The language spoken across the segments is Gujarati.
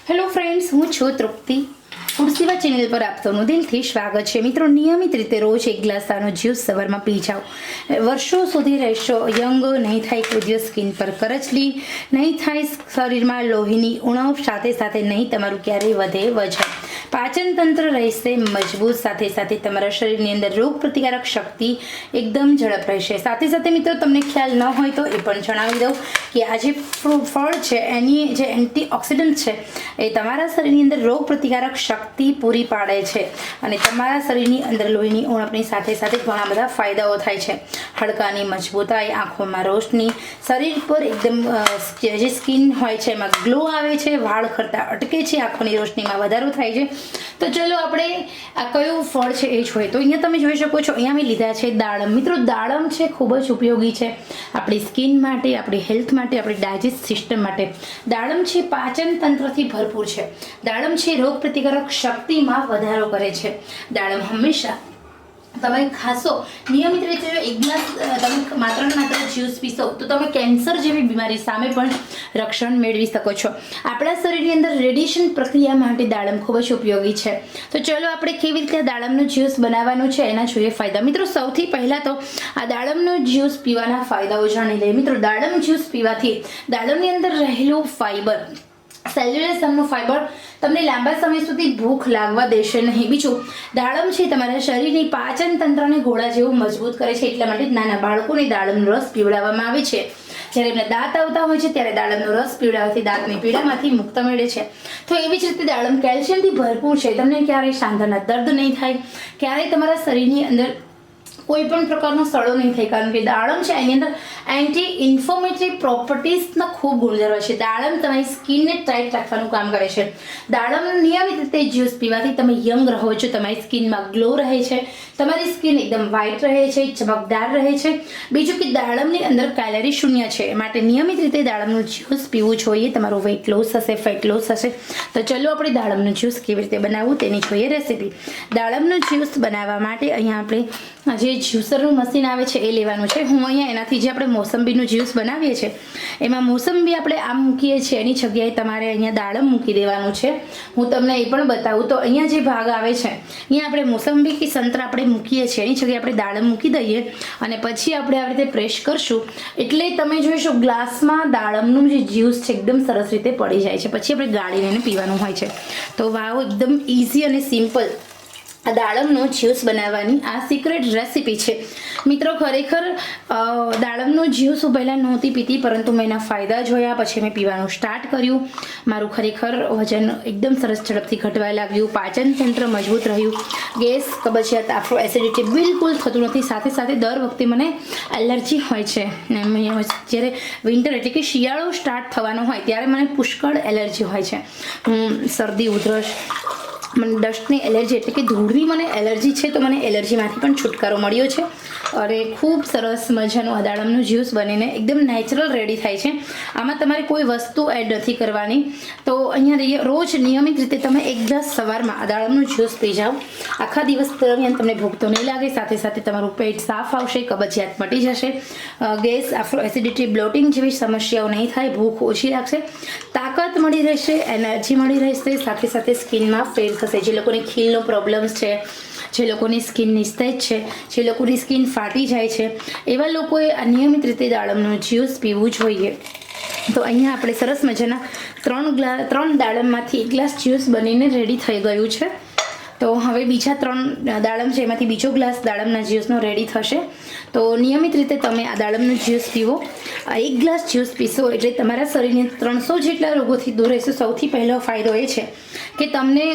હેલો ફ્રેન્ડ્સ, હું છું તૃપ્તિ. ફૂડ ચેનલ પર આપ સૌનું દિલથી સ્વાગત છે. મિત્રો, નિયમિત રીતે રોજ એક ગ્લાસ આનો જ્યુસ સવારમાં પી જાઓ. વર્ષો સુધી રહેશો યંગ. નહીં થાય કોઈ દિવસ સ્કિન પર કરચલી, નહીં થાય શરીરમાં લોહીની ઉણપ, સાથે સાથે નહીં તમારું ક્યારેય વધે વજન. પાચન તંત્ર રહેશે મજબૂત, સાથે સાથે તમારા શરીરની અંદર રોગ પ્રતિકારક શક્તિ એકદમ ઝડપ રહેશે. સાથે સાથે મિત્રો, તમને ખ્યાલ ન હોય તો એ પણ જણાવી દઉં કે આ જે ફળ છે એની જે એન્ટીઓક્સિડન્ટ છે એ તમારા શરીરની અંદર રોગ પ્રતિકારક શક્તિ પૂરી પાડે છે અને તમારા શરીરની અંદર લોહીની ઉણપની સાથે સાથે ઘણા બધા ફાયદાઓ થાય છે. હાડકાની મજબૂતાઈ, આંખોમાં રોશની, શરીર પર એકદમ જે સ્કિન હોય છે એમાં ગ્લો આવે છે, વાળ ખરતા અટકે છે, આંખોની રોશનીમાં વધારો થાય છે. તો ચલો આપણે આ કયું ફળ છે એ જોઈએ. તો અહીંયા તમે જોઈ શકો છો, અહીંયા મેં લીધા છે દાડમ. મિત્રો, દાડમ છે ખૂબ જ ઉપયોગી છે આપણી સ્કિન માટે, આપણી હેલ્થ માટે, આપણી ડાયજેસ્ટ સિસ્ટમ માટે. દાડમ છે પાચન તંત્રથી ભરપૂર છે. દાડમ છે રોગ પ્રતિકારક શક્તિમાં વધારો કરે છે. દાડમ હંમેશા તમે ખાશો નિયમિત રીતે, જો એક ગ્લાસ તમે માત્ર ને માત્ર જ્યુસ પીશો તો તમે કેન્સર જેવી બીમારી સામે પણ રક્ષણ મેળવી શકો છો. આપણા શરીરની અંદર રેડિયેશન પ્રક્રિયા માટે દાડમ ખૂબ જ ઉપયોગી છે. તો ચલો આપણે કેવી રીતે દાડમનું જ્યુસ બનાવવાનું છે એના જોઈએ ફાયદા. મિત્રો, સૌથી પહેલાં તો આ દાડમનું જ્યુસ પીવાના ફાયદાઓ જાણી લઈએ. મિત્રો, દાડમ જ્યુસ પીવાથી દાડમની અંદર રહેલું ફાઈબર, સેલ્યુલસનું ફાઈબર તમને લાંબા સમય સુધી ભૂખ લાગવા દેશે નહીં. બીજું, દાડમ છે તમારા શરીરની પાચન તંત્રને ઘોડા જેવું મજબૂત કરે છે. એટલા માટે નાના બાળકોને દાડમનો રસ પીવડાવવામાં આવે છે. જ્યારે એમને દાંત આવતા હોય છે ત્યારે દાડમનો રસ પીવડાવવાથી દાંતની પીડામાંથી મુક્ત મળે છે. તો એવી જ રીતે દાડમ કેલ્શિયમથી ભરપૂર છે. તમને ક્યારેય સાંધાના દર્દ નહીં થાય, ક્યારેય તમારા શરીરની અંદર કોઈ પણ પ્રકારનો સડો નહીં થાય, કારણ કે દાડમ છે એની અંદર એન્ટી ઇન્ફ્લેમેટરી પ્રોપર્ટીઝના ખૂબ ગુણધર્મ છે. દાડમ તમારી સ્કિનને ટાઈટ રાખવાનું કામ કરે છે. દાડમ નિયમિત રીતે જ્યુસ પીવાથી તમે યંગ રહો છો, તમારી સ્કિનમાં ગ્લો રહે છે, તમારી સ્કિન એકદમ વ્હાઇટ રહે છે, ચમકદાર રહે છે. બીજું કે દાડમની અંદર કેલરી શૂન્ય છે, માટે નિયમિત રીતે દાડમનું જ્યુસ પીવું જોઈએ. તમારું વેઇટ લોસ થશે, ફેટ લોસ થશે. તો ચલો આપણે દાડમનું જ્યુસ કેવી રીતે બનાવવું તેની જોઈએ રેસીપી. દાડમનું જ્યુસ બનાવવા માટે અહીંયા આપણે જે જ્યુસરનું મશીન આવે છે એ લેવાનું છે. હું અહીંયા એનાથી જે આપણે મોસંબીનું જ્યુસ બનાવીએ છીએ એમાં મોસંબી આપણે આમ મૂકીએ છીએ એની જગ્યાએ તમારે અહીંયા દાડમ મૂકી દેવાનું છે. હું તમને એ પણ બતાવું. તો અહીંયા જે ભાગ આવે છે અહીંયા આપણે મોસંબી કે સંતરા આપણે મૂકીએ છીએ એની જગ્યાએ આપણે દાડમ મૂકી દઈએ અને પછી આપણે આવી રીતે પ્રેસ કરશું એટલે તમે જોઈશો ગ્લાસમાં દાડમનું જે જ્યુસ છે એકદમ સરસ રીતે પડી જાય છે. પછી આપણે ગાળીને એને પીવાનું હોય છે. તો વાવ, એકદમ ઇઝી અને સિમ્પલ આ દાડમનું જ્યુસ બનાવવાની આ સિક્રેટ રેસીપી છે. મિત્રો, ખરેખર દાડમનું જ્યુસ હું પહેલાં નહોતી પીતી, પરંતુ મેં એના ફાયદા જોયા, પછી મેં પીવાનું સ્ટાર્ટ કર્યું. મારું ખરેખર વજન એકદમ સરસ ઝડપથી ઘટવા લાગ્યું, પાચન તંત્ર મજબૂત રહ્યું, ગેસ, કબજિયાત, આફ્રો એસિડિટી બિલકુલ થતું નથી. સાથે સાથે દર વખતે મને એલર્જી હોય છે. જ્યારે વિન્ટર એટલે કે શિયાળો સ્ટાર્ટ થવાનો હોય ત્યારે મને પુષ્કળ એલર્જી હોય છે. શરદી, ઉધરસ, મને ડસ્ટની એલર્જી એટલે કે ધૂળની મને એલર્જી છે. તો મને એલર્જીમાંથી પણ છુટકારો મળ્યો છે. અરે ખૂબ સરસ મજાનું આ દાડમનું જ્યુસ બનીને એકદમ નેચરલ રેડી થાય છે. આમાં તમારે કોઈ વસ્તુ એડ નથી કરવાની. તો અહીંયા રોજ નિયમિત રીતે તમે એક ગ્લાસ સવારમાં આ દાડમનું જ્યુસ પી જાઓ. આખા દિવસ દરમિયાન તમને ભૂખ તો નહીં લાગે, સાથે સાથે તમારું પેટ સાફ આવશે, કબજિયાત મટી જશે, ગેસ, આફ્રો એસિડિટી, બ્લોટિંગ જેવી સમસ્યાઓ નહીં થાય, ભૂખ ઓછી લાગશે, તાકાત મળી રહેશે, એનર્જી મળી રહેશે, સાથે સાથે સ્કિનમાં ફેર થશે. જે લોકોને ખીલનો પ્રોબ્લેમ્સ છે, જે લોકોની સ્કિન નિસ્તેજ છે, જે લોકોની સ્કિન ફાટી જાય છે, એવા લોકોએ નિયમિત રીતે દાડમનું જ્યુસ પીવું જોઈએ. તો અહીંયા આપણે સરસ મજાના 3 દાડમમાંથી 1 ગ્લાસ જ્યુસ બનીને રેડી થઈ ગયું છે. તો હવે બીજા 3 દાડમ છે એમાંથી બીજો ગ્લાસ દાડમના જ્યુસનો રેડી થશે. તો નિયમિત રીતે તમે આ દાડમનું જ્યુસ પીવો. 1 ગ્લાસ જ્યુસ પીશો એટલે તમારા શરીરને 300 જેટલા રોગોથી દૂર રહેશો. સૌથી પહેલો ફાયદો એ છે કે તમને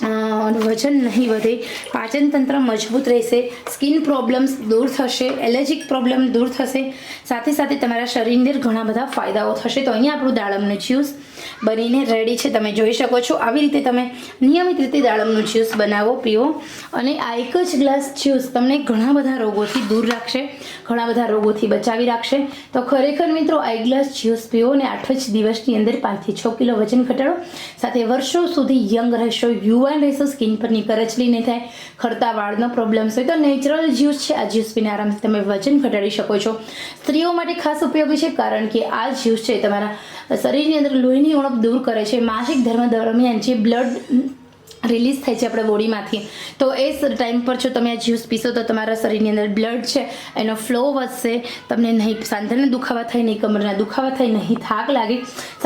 વજન નહીં વધે, પાચન તંત્ર મજબૂત રહેશે, સ્કિન પ્રોબ્લેમ્સ દૂર થશે, એલર્જીક પ્રોબ્લેમ દૂર થશે, સાથે સાથે તમારા શરીરની અંદર ઘણા બધા ફાયદાઓ થશે. તો અહીંયા આપણું દાડમનું જ્યુસ બનીને રેડી છે. તમે જોઈ શકો છો આવી રીતે તમે નિયમિત રીતે દાડમનું જ્યુસ બનાવો, પીવો અને આ એક જ ગ્લાસ જ્યુસ તમને ઘણા બધા રોગોથી દૂર રાખશે, ઘણા બધા રોગોથી બચાવી રાખશે. તો ખરેખર મિત્રો, આ એક ગ્લાસ જ્યુસ પીવો અને 8 જ દિવસની અંદર 5 થી 6 કિલો વજન ઘટાડો, સાથે વર્ષો સુધી યંગ રહેશો, યુવાન રહેશો, સ્કિન પરની કરચલી નહીં થાય, ખરતા વાળનો પ્રોબ્લેમ્સ હોય તો નેચરલ જ્યુસ છે. આ જ્યુસ પીને આરામથી તમે વજન ઘટાડી શકો છો. સ્ત્રીઓ માટે ખાસ ઉપયોગી છે, કારણ કે આ જ્યુસ છે તમારા શરીરની અંદર લોહીની લોહીની ઉણપ દૂર કરે છે. માસિક ધર્મ દરમિયાન જે બ્લડ રિલીઝ થાય છે આપણા બોડીમાંથી, તો એ ટાઈમ પર જો તમે આ જ્યુસ પીશો તો તમારા શરીરની અંદર બ્લડ છે એનો ફ્લો વધશે. તમને નહીં સાંધાના દુખાવા થાય, નહીં કમરના દુખાવા થાય, નહીં થાક લાગે.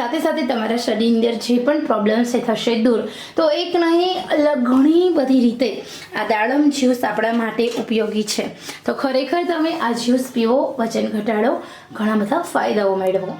સાથે સાથે તમારા શરીરની અંદર જે પણ પ્રોબ્લેમ્સ છે થશે દૂર. તો એક નહીં ઘણી બધી રીતે આ દાડમ જ્યુસ આપણા માટે ઉપયોગી છે. તો ખરેખર તમે આ જ્યુસ પીવો, વજન ઘટાડો, ઘણા બધા ફાયદાઓ મેળવો.